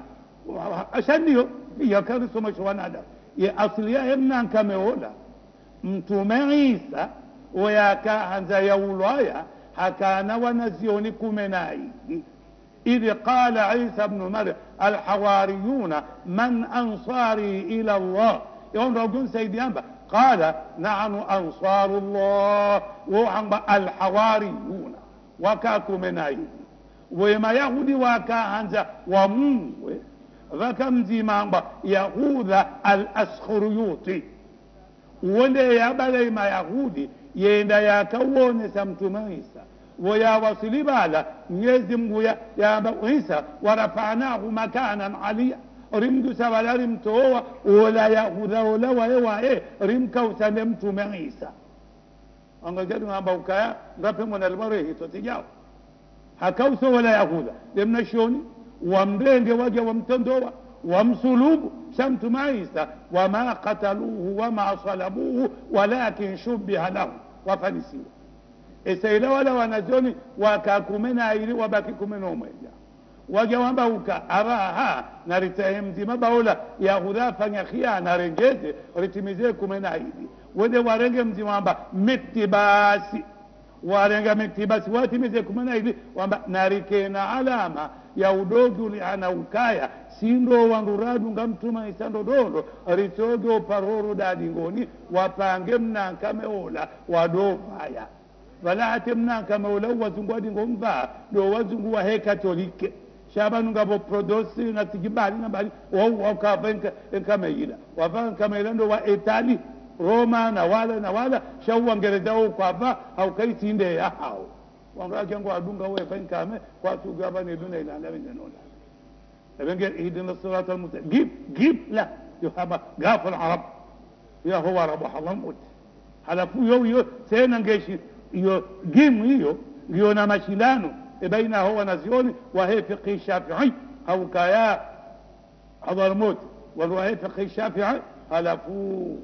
ashaniyo yakalisoma shwanada ye aslia emnan kameola mtume Isa wayakaanza yaulaya hakana wanazioni kumenai إذ قال عيسى بن مريم الحواريون من أنصاري إلى الله يوم رجل سيدي أنبا قال نحن أنصار الله وعن الحواريون وكاكو مناي وما يهودي وكا هنزا ومون وكم زمان يهوذا الأسخريوطي wende ya bale ma yahudi yenda yakawone samtumaisa ويا وصلي بالا يزم ويا يا عيسى ورفعناه مكانا عليا رمد سولا رمتو ولا يأخذ ولا ويا رمكو سلمت من عيسى أنا جد ما بوكايا رفع من المريه تتجاو هكوس ولا يأخذ لمن شوني ومبين وجه ومتندوا ومصلوب سمت مع عيسى وما قتلوه وما صلبوه ولكن شبه له وفنسيوه Esaila wala wanazoni wakakumena ili wabaki kumena umoja waja wamba uka araha na ritahemzima baula yahuda fanya khiana rengeze ritimize kumena ili wende warenge mzima wamba mitibasi warenga mitibasi watimize kumena ili wamba narikena alama ya udogi uliana ukaya sindo wanguradu nga mtuma isando dondo ritoge oparoro dadingoni wapange mnankameola wadofaya wala atemna kama ulaw wazungu adi ngomba do wazungu wa he katolike shabanu ngabo produce na tijibali na bali wa ka banka kama ila wa banka kama ila ndo wa Italy Roma na wala shawu ngereza kwa ba au kaiti inde ya hao wangaje ngo adunga we banka me kwa tugaba ne duna ila na nona ebenge idina siratal mustaqim gib la yuhaba gafal arab ya huwa rabb halamut halafu yo tena ngeshi hiyo gimu hiyo ndio na mashindano baina hao wanazioni wa fiqh Shafi'i au kaya Hadramaut wa fiqh Shafi'i halafu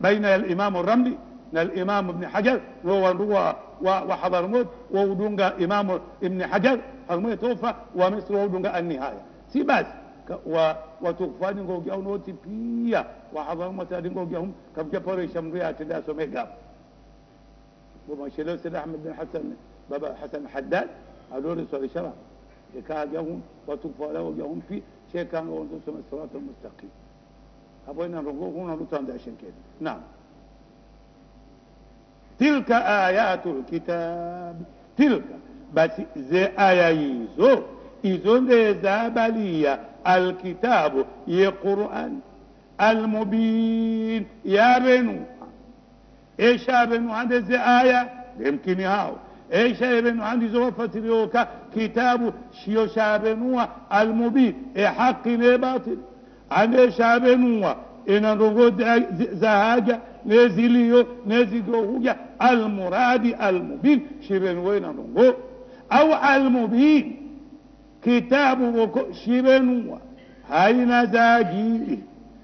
baina al-Imam al-Ramli na al-Imam Ibn Hajar wa Hadramaut wa udunga Imam Ibn Hajar almutofa wa Misr wa udunga an-Nihaya si basi watukufani ngogi au noti pia wa Hadramaut adingogi hum kabja pore shamria atada somega وما شلو سيد أحمد بن حسن بابا حسن حداد قالوا لي صار شرع كان جاهم وتوفوا له جاهم في شيء كان وانتم سمع الصراط المستقيم أبونا نرجو هنا لطان عشان كده نعم تلك آيات الكتاب تلك بس زي آية إذن زابلية الكتاب يقرآن المبين يا بنو ايش ابن عندي زي آية يمكن هاو ايش ابن عندي زوفة ريوكا كتاب شيو شابنوا المبين اي حق باطل عندي شابنوا ان نقول زهاجة نزيليو نزيدوهوجا المراد المبين شبن وين نقول او المبين كتاب شبنوا هاي نزاجيري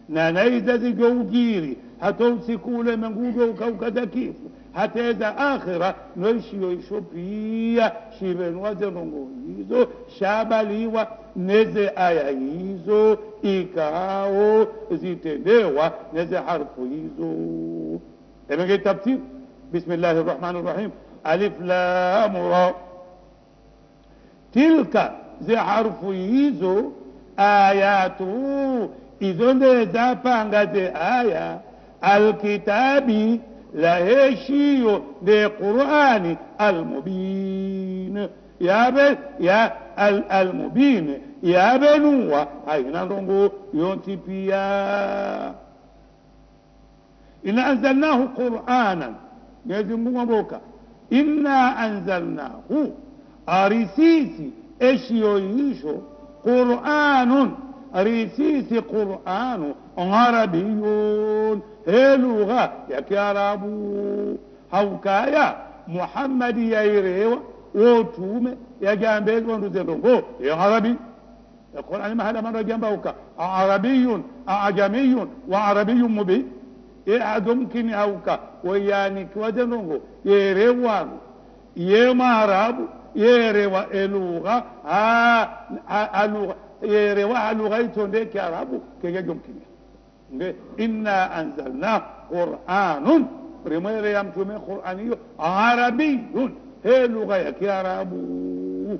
نانيزا زيجوجيري هتوسكوا لمن قولوا كوكدا كيف حتى إذا آخرة نرشيو يشوبيا شبن وزنونغو يزو شاباليوا نزي آيا يزو إيكاو زيتنيوا نزي حرف يزو لما جاي تبتير بسم الله الرحمن الرحيم ألف لام را تلك زي حرف يزو آياته إذن ذا فانغا زي آية الكتاب لا هشيو دي قرآن المبين يا المبين يا بنوا أين نرغو يونتبيا إن أنزلناه قرآنا يجب مبوكا إنا أنزلناه أرسيسي إشيو يشو قرآن أرسيسي قرآن عربيون هلوغا يا كيارابو هوكايا محمد يا إيريوا وتومي يا جامبيز وندوزيرونغو يا عربي يقول أنا ما هذا مرة جنبه عربي أعجمي وعربي مبين يمكن أوكا ويانك ودنونغو يريوان يماراب يريوا اللغة اللغة yerewa lughaito nde kiarabu kege jomkinya nde inna anzalna qur'anun primere ya mtume qur'aniyo arabiyun he lugha ya kiarabu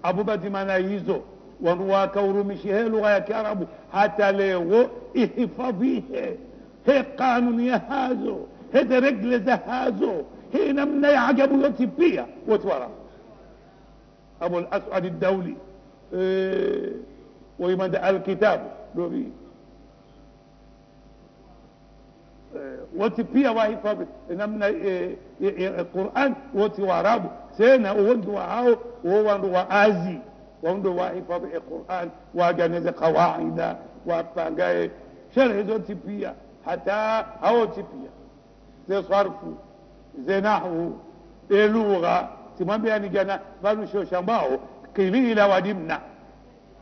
abubati maana hizo wandu wakaurumishi he lugha ya kiarabu hata leo ihifadhihe he kanuni ya hazo he regle za hazo he namna ya ajabu yote pia watu warabu أبو الأسعد الدولي ويمد الكتاب دوبي وتبيا واحد فاضل نمنا القرآن وتي وعرب سينا وندو عاو وندو عازي وندو واحد فاضل القرآن وجنز قواعد وبانجاي شرح زوتي بيا حتى هاو تبيا زي صرف زي نحو اللغة simwambia ni jana bado sio shambao kilila wadimna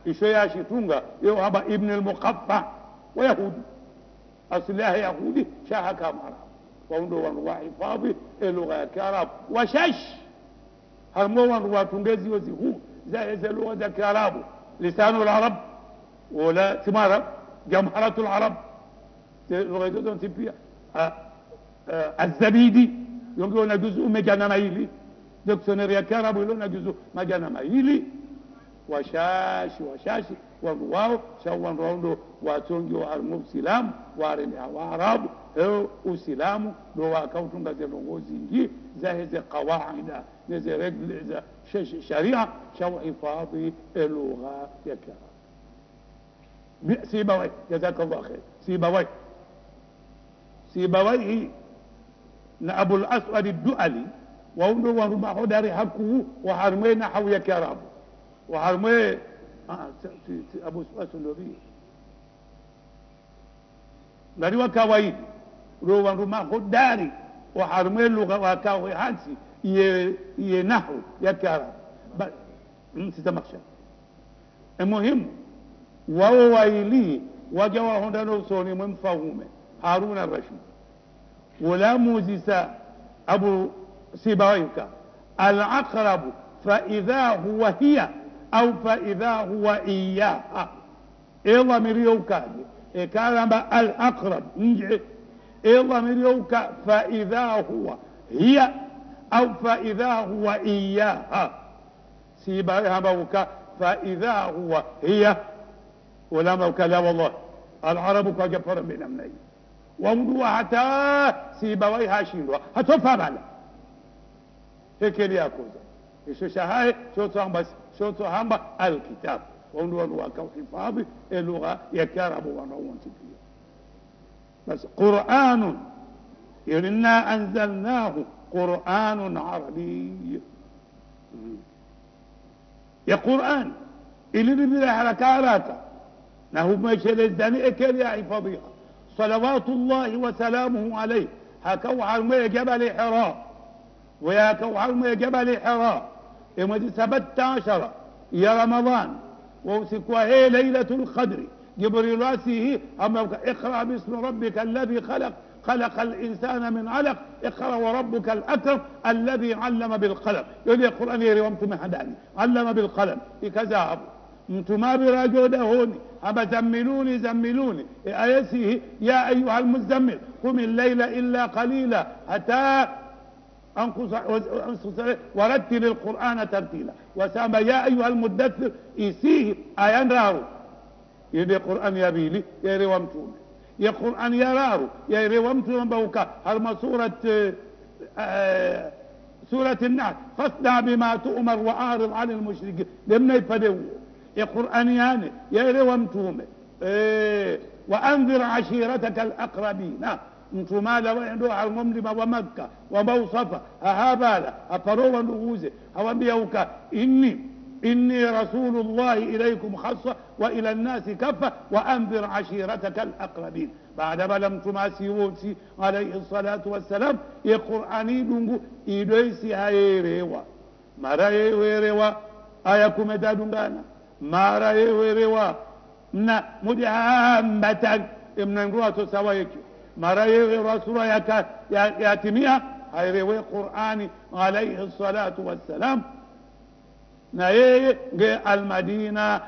isho ya shitunga yo haba ibn al-muqaffa wa yahudi asliha yahudi shaha kamara waundo wandu wa hifadhi lugha ya kiarabu washash harmo wandu watungezi wazihu za lugha za kiarabu lisanu al-arab wala timara jamharatu al-arab lugha hizo pia الزبيدي يقولون جزء مجانا مايلي dictionnaire ya Kiarabu ilo na juzu majana mahili washashi wandu wao shawandu wao watongi wa al-Muslim warene wa Arabu usilamu do wakautunga zelongozi ngi za hizi qawaida hizi regle za sharia shawhifadhi lugha ya Kiarabu سيبوي جزاك الله خير سيبوي أبو الأسود الدؤلي وعنده وربع هداري حقه وحرمي نحو يكراب وحرمي أبو الأسود ngari wakawaidi ro wandu mahodari wa harme lugha wakawe hansi ye nahu ya kiarabu sitamaksha muhimu wao waili waja wahondana usoni mwemfahume haruna rashid wala muzisa abu sibawaika al-aqrabu fa idha huwa hiya au fa idha huwa iyaha ewa miriyoukaje ekalamba al-aqrab nje ewa miriyouka fa idha huwa hiya au fa idha huwa iyaha sibawika fa idha huwa hiya ولا موكلا والله العرب كجفر من أمني ومدوا حتى سيبوي هاشينوا هتوفى معنا هيك اللي يأكوزا إيش شهاي شو هم بس الكتاب ومدوا كوحفاظ اللغة يكارب ونوون تبيه بس قرآن إنا أنزلناه قرآن عربي يا قرآن اللي نبي حركاته نهو مشهد الزني اكل يا حفظيها صلوات الله وسلامه عليه هكو عرمي جبل حراء وياكو عرمي جبل حراء يوم 17 يا رمضان وسكوا هي ليلة القدر جبريل راسه أما اقرأ باسم ربك الذي خلق الإنسان من علق اقرأ وربك الأكرم الذي علم بالقلم يقول القرآن يري وامتم حداني علم بالقلم كذا انتما براجودهوني أبا زملوني آياته يا أيها المزمل قم الليل إلا قليلا حتى أنقص ورتل القرآن ترتيلا وسام يا أيها المدثر إيسيه آيان رارو يدي قرآن يبيلي يري وامتون يا قرآن يرارو يري وامتون بوكا هرم سورة النحل فاصدع بما تؤمر وأعرض عن المشركين لمن يفدوا يا قرآن يعني يا رومتوم وأنذر عشيرتك الأقربين انتم ماذا وعندوا على المملمة ومكة وموصفة هابالا أفروا نغوزه أوامبيوك إني رسول الله إليكم خاصة وإلى الناس كفة وأنذر عشيرتك الأقربين بعدما لم تماسيوتي عليه الصلاة والسلام يا قرآني دنغو إيدويسي هاي ريوا مرا ريوا آيكم دادنغانا mara yewerewa na mudiambatan imnangua to sawayeki mara yewerewa sura yatimia hayrewe Qur'ani alayhi salatu wassalam na yeye nge almadina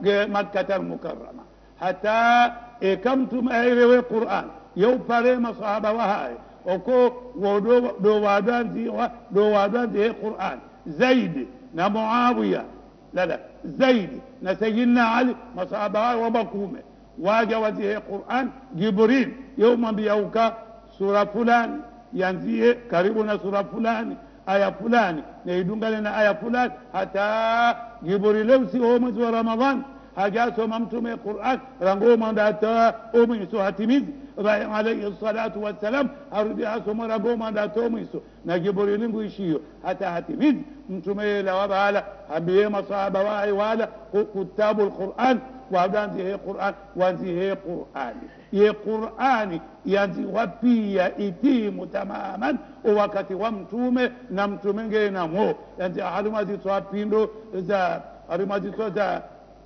nge makkata almukarrama hata kamtum airewe Qur'an yow pare masahaba wa haye oko do wadanzi Qur'an Zaid na Muawiya la Zaid na Sayyidina Ali masahaba wa makume waja wazihe Qur'an Jibril yow mwambiauka sura fulani yanzie karibu na sura fulani aya fulani na idungane na aya fulani hata Jibril usi mwezi wa Ramadhan hajasoma mtume Qur'an rango mandata omiso hatimizi alayhi salatu wassalam arudi asoma rango mandata omiso na Jibril nguishio hata hatimizi mtume la wabala habiye masahaba wahi wala kutabu alquran wadanzi he Qur'an wanzi he Qur'an ye Qur'ani yanzi wapia itimu tamaman wakati wa mtume na mtume ngena mo yanzi halumazi twapindo za halumazi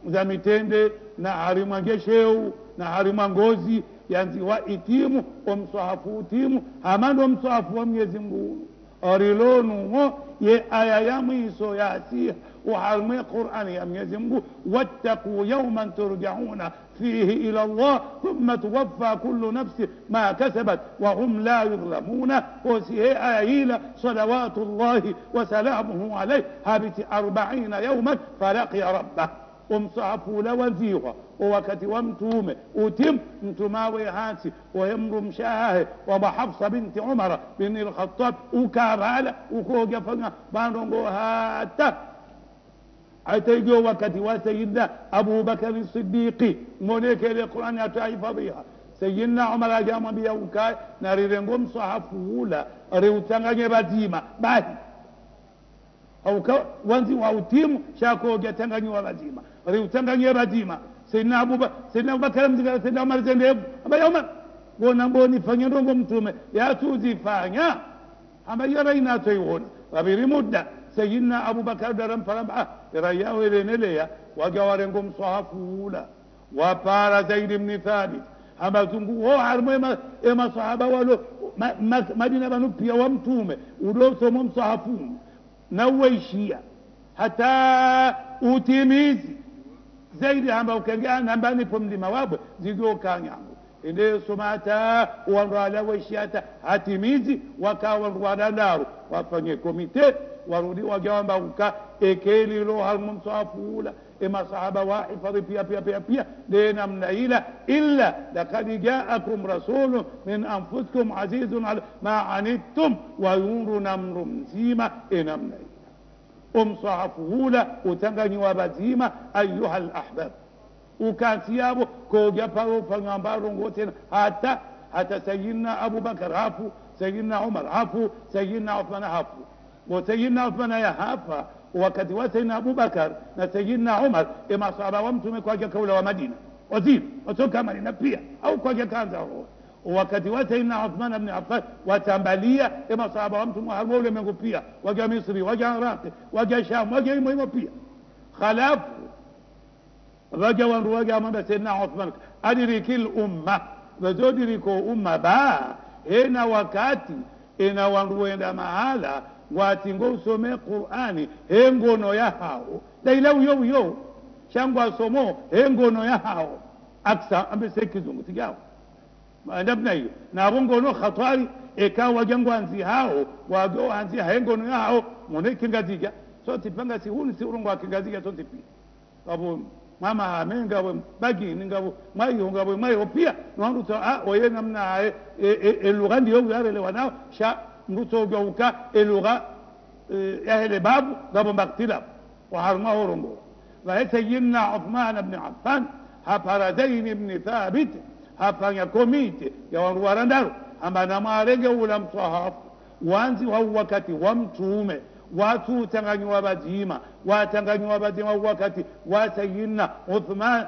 za mitende na harima ngesheu na harima ngozi yanzi wa itimu msahafu utimu hamando msahafu wa Mwenyezi Mungu arilonu ye aya ya mwiso yasi وحرمي قرآن يا ميزمو واتقوا يوما ترجعون فيه إلى الله ثم توفى كل نفس ما كسبت وهم لا يظلمون وسيه آيلا صلوات الله وسلامه عليه هابت 40 يوما فلقي ربه ومصعفوا لوزيغا ووكت ومتومه وتم متماوي هاتي ويمر مشاه وبحفصة بنت عمر بن الخطاب وكابالة وكوجا فنا باندونغو هاتا أتيجو وقت وسيدنا أبو بكر الصديق مونيك القرآن يتعي فضيها سيدنا عمر جامع بيوكاي ناريرنغم صحفولا ريوتانغا بازيما باهي أو وانزي واوتيم شاكو جتانغا وبازيما ريوتانغا بازيما سيدنا أبو بكر مزيغا سيدنا عمر زندب أبا يوما ونبوني فنيرونغو متومي يا توزي فانيا أما يرينا تيوون وبيري مدة سيدنا أبو بكر درم فرمعه رياه لنليا وجوارنكم صحفولا وفار زيد بن ثابت أما تنقوا هو عرمي ما صحابة ولو مدينة بنوبيا ومتومة ولو سمم صحفون نويشيا حتى أوتيميزي زيد أما وكان جاء نباني فم لمواب زيدو كان يعمل إنه سمعتا وانرالا ويشياتا هاتيميزي وكا وانرالا نارو وفني كوميتي warudi wajawamba uka ekeli lo halmumsafula ema sahaba wahifadhi pia dena mnaila illa laqad ja'akum rasulun min anfusikum azizun ala ma anittum wa yuruna mrumzima enamna umsafula utanganyiwa bazima ayuha alahbab ukasiabo koja paro pangambaro ngote hata sayyidina Abu Bakar hafu sayyidina Umar hafu sayyidina Uthman hafu وسيدنا عثمان يهافا وقد وسيدنا أبو بكر سيدنا عمر إما صعب ومتم كواجه كولة ومدينة وزير وسوكا مدينة فيها أو كواجه كانزا وقد وسيدنا عثمان بن عفان وتنبالية إما صعب ومتم وهرمولة من فيها وجا مصري وجا عراقي وجا شام وجا إما فيها خلاف رجا ونرجع من سيدنا عثمان أدرك الأمة وزودرك أمة با هنا وكاتي هنا ونروين mahala watingo usome Qur'ani hengono ya hao daila uyo shangwa somo hengono ya hao aksa ambe sekizungu tigao ndabna hiyo na bongono khatari ekawa jangwa anzi hao wago anzi hengono ya hao mone kingaziga so tipanga si huni si urungo kingaziga so tipi abo mama amenga we bagi ningabo mayo ngabo mayo pia nwandu ta oye namna elugandi yo yale wanao sha mruto gauka eluga ahli babu gabo maktilab وحرمه رمبو وسيدنا عثمان بن عفان هفردين بن ثابت هفان كوميتي يوان ورندر أما نمارج ولم صحف وانزي ووكتي ومتومه واتو تنغني وبديما وتنغني وبديما ووكتي وسيدنا عثمان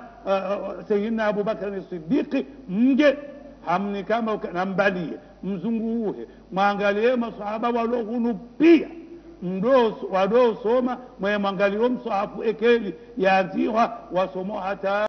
سيدنا أبو بكر الصديق مجد hamni kama nambali mzunguhe mwangalie masahaba waliohunu pia ndo soma mwe mwangalie msahafu ekeli yaziwa wasomo hata